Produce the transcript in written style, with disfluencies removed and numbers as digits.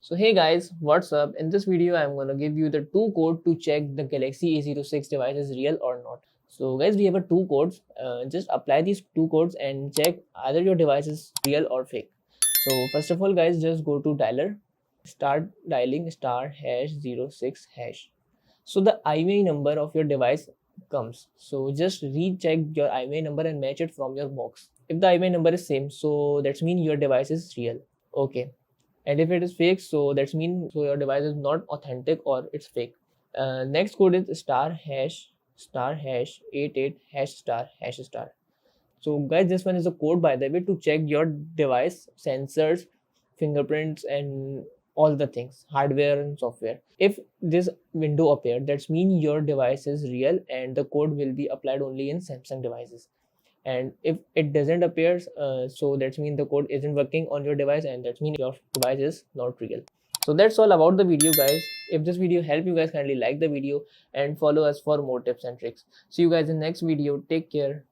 So hey guys, what's up? In this video, I'm gonna give you the two code to check the Galaxy A06 device is real or not. So guys, we have a two codes. Just apply these two codes and check either your device is real or fake. So first of all, guys, just go to dialer, start dialing star hash 06 hash. So the IMEI number of your device comes. So just recheck your IMEI number and match it from your box. If the IMEI number is same, so that's mean your device is real. Okay, and if it is fake, so that's mean so your device is not authentic or it's fake. Next code is star hash 88 hash star hash star. So guys, this one is a code, by the way, to check your device sensors, fingerprints, and all the things, hardware and software. If this window appeared, that's mean your device is real and the code will be applied only in Samsung devices. And if it doesn't appear, so that's mean the code isn't working on your device, and that's mean your device is not real. So that's all about the video, guys. If this video helped you guys, kindly like the video and follow us for more tips and tricks. See you guys in next video. Take care.